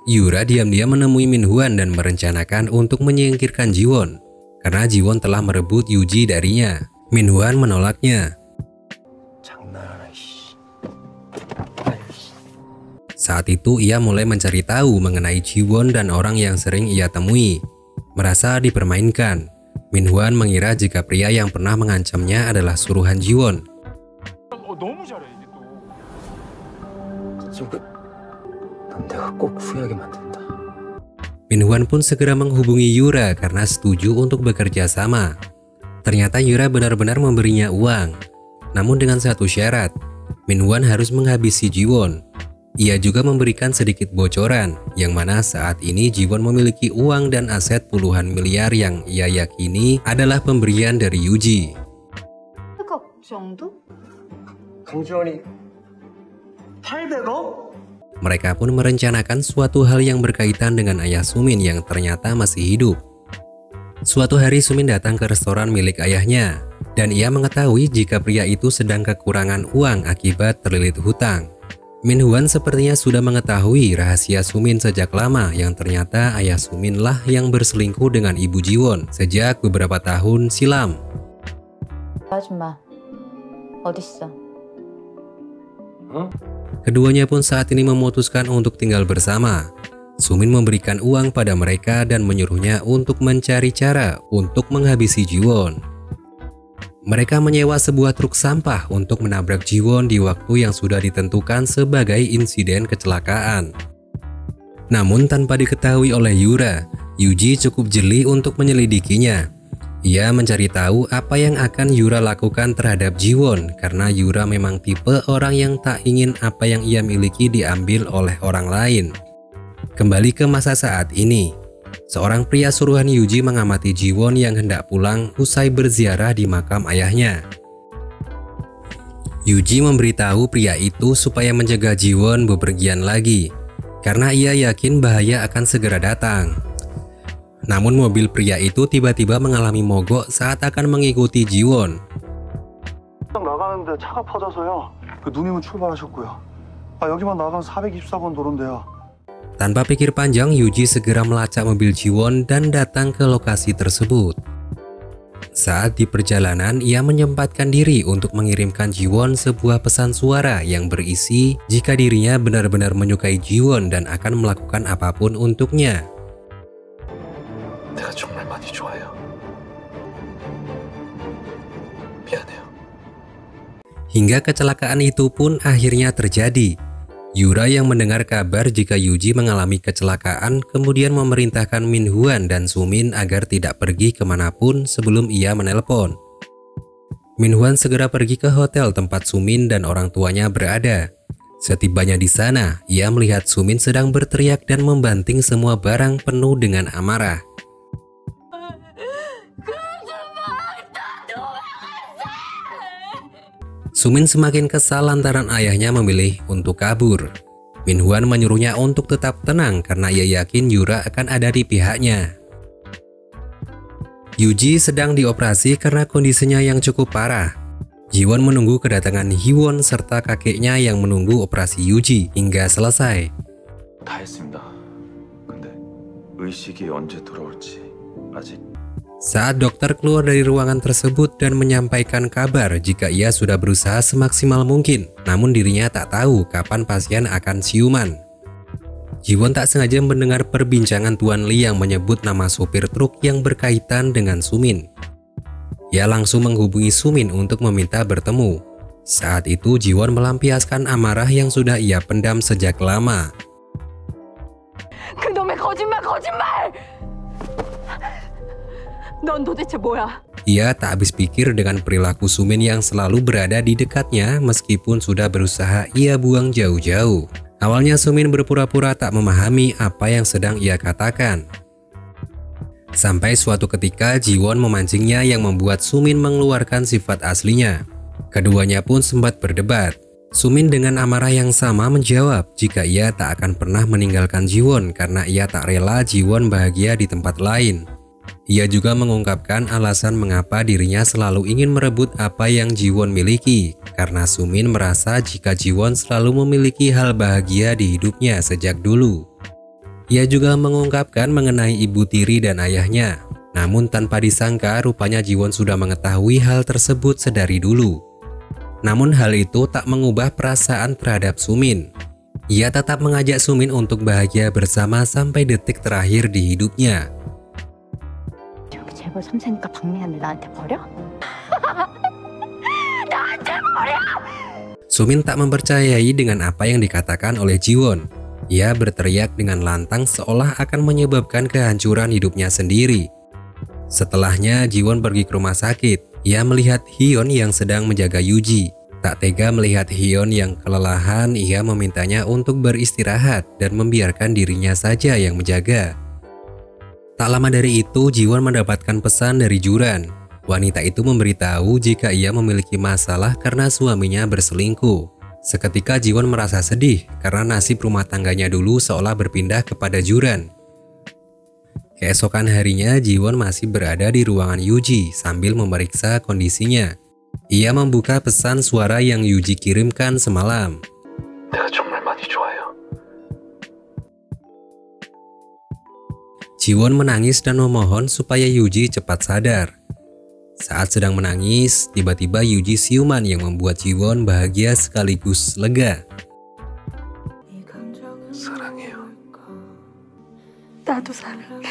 Yura diam-diam menemui Minhwan dan merencanakan untuk menyingkirkan Jiwon karena Jiwon telah merebut Yuji darinya. Minhwan menolaknya. Saat itu ia mulai mencari tahu mengenai Jiwon dan orang yang sering ia temui. Merasa dipermainkan, Minhwan mengira jika pria yang pernah mengancamnya adalah suruhan Jiwon. Minhwan pun segera menghubungi Yura karena setuju untuk bekerja sama. Ternyata Yura benar-benar memberinya uang, namun dengan satu syarat, Minhwan harus menghabisi Jiwon. Ia juga memberikan sedikit bocoran, yang mana saat ini Jiwon memiliki uang dan aset puluhan miliar yang ia yakini adalah pemberian dari Yuji. Mereka pun merencanakan suatu hal yang berkaitan dengan ayah Sumin yang ternyata masih hidup. Suatu hari Sumin datang ke restoran milik ayahnya, dan ia mengetahui jika pria itu sedang kekurangan uang akibat terlilit hutang. Minhwan sepertinya sudah mengetahui rahasia Sumin sejak lama, yang ternyata ayah Sumin lah yang berselingkuh dengan ibu Jiwon sejak beberapa tahun silam. Keduanya pun saat ini memutuskan untuk tinggal bersama. Sumin memberikan uang pada mereka dan menyuruhnya untuk mencari cara untuk menghabisi Jiwon. Mereka menyewa sebuah truk sampah untuk menabrak Jiwon di waktu yang sudah ditentukan sebagai insiden kecelakaan. Namun tanpa diketahui oleh Yura, Yuji cukup jeli untuk menyelidikinya. Ia mencari tahu apa yang akan Yura lakukan terhadap Jiwon karena Yura memang tipe orang yang tak ingin apa yang ia miliki diambil oleh orang lain. Kembali ke masa saat ini. Seorang pria suruhan Yuji mengamati Jiwon yang hendak pulang usai berziarah di makam ayahnya. Yuji memberitahu pria itu supaya mencegah Jiwon bepergian lagi, karena ia yakin bahaya akan segera datang. Namun mobil pria itu tiba-tiba mengalami mogok saat akan mengikuti Jiwon. Tanpa pikir panjang, Yuji segera melacak mobil Jiwon dan datang ke lokasi tersebut. Saat di perjalanan, ia menyempatkan diri untuk mengirimkan Jiwon sebuah pesan suara yang berisi jika dirinya benar-benar menyukai Jiwon dan akan melakukan apapun untuknya. Hingga kecelakaan itu pun akhirnya terjadi. Yura yang mendengar kabar jika Yuji mengalami kecelakaan kemudian memerintahkan Minhwan dan Sumin agar tidak pergi kemanapun sebelum ia menelpon. Minhwan segera pergi ke hotel tempat Sumin dan orang tuanya berada. Setibanya di sana, ia melihat Sumin sedang berteriak dan membanting semua barang penuh dengan amarah. Sumin semakin kesal lantaran ayahnya memilih untuk kabur. Minhwan menyuruhnya untuk tetap tenang karena ia yakin Yura akan ada di pihaknya. Yuji sedang dioperasi karena kondisinya yang cukup parah. Jiwon menunggu kedatangan Hiwon serta kakeknya yang menunggu operasi Yuji hingga selesai. Saat dokter keluar dari ruangan tersebut dan menyampaikan kabar jika ia sudah berusaha semaksimal mungkin, namun dirinya tak tahu kapan pasien akan siuman. Jiwon tak sengaja mendengar perbincangan Tuan Lee yang menyebut nama sopir truk yang berkaitan dengan Sumin. Ia langsung menghubungi Sumin untuk meminta bertemu. Saat itu Jiwon melampiaskan amarah yang sudah ia pendam sejak lama. Ia tak habis pikir dengan perilaku Sumin yang selalu berada di dekatnya meskipun sudah berusaha ia buang jauh-jauh. Awalnya Sumin berpura-pura tak memahami apa yang sedang ia katakan. Sampai suatu ketika Jiwon memancingnya yang membuat Sumin mengeluarkan sifat aslinya. Keduanya pun sempat berdebat. Sumin dengan amarah yang sama menjawab jika ia tak akan pernah meninggalkan Jiwon karena ia tak rela Jiwon bahagia di tempat lain. Ia juga mengungkapkan alasan mengapa dirinya selalu ingin merebut apa yang Jiwon miliki, karena Sumin merasa jika Jiwon selalu memiliki hal bahagia di hidupnya sejak dulu. Ia juga mengungkapkan mengenai ibu tiri dan ayahnya. Namun tanpa disangka rupanya Jiwon sudah mengetahui hal tersebut sedari dulu. Namun hal itu tak mengubah perasaan terhadap Sumin. Ia tetap mengajak Sumin untuk bahagia bersama sampai detik terakhir di hidupnya. 저기 재벌 3세니까 박미안을 나한테 버려? Sumin tak mempercayai dengan apa yang dikatakan oleh Jiwon. Ia berteriak dengan lantang seolah akan menyebabkan kehancuran hidupnya sendiri. Setelahnya Jiwon pergi ke rumah sakit. Ia melihat Hyun yang sedang menjaga Yuji. Tak tega melihat Hyun yang kelelahan, ia memintanya untuk beristirahat dan membiarkan dirinya saja yang menjaga. Tak lama dari itu, Jiwon mendapatkan pesan dari Juran. Wanita itu memberitahu jika ia memiliki masalah karena suaminya berselingkuh. Seketika Jiwon merasa sedih karena nasib rumah tangganya dulu seolah berpindah kepada Juran. Keesokan harinya, Jiwon masih berada di ruangan Yuji sambil memeriksa kondisinya. Ia membuka pesan suara yang Yuji kirimkan semalam. Jiwon menangis dan memohon supaya Yuji cepat sadar. Saat sedang menangis, tiba-tiba Yuji siuman yang membuat Jiwon bahagia sekaligus lega. 나도 사랑해요.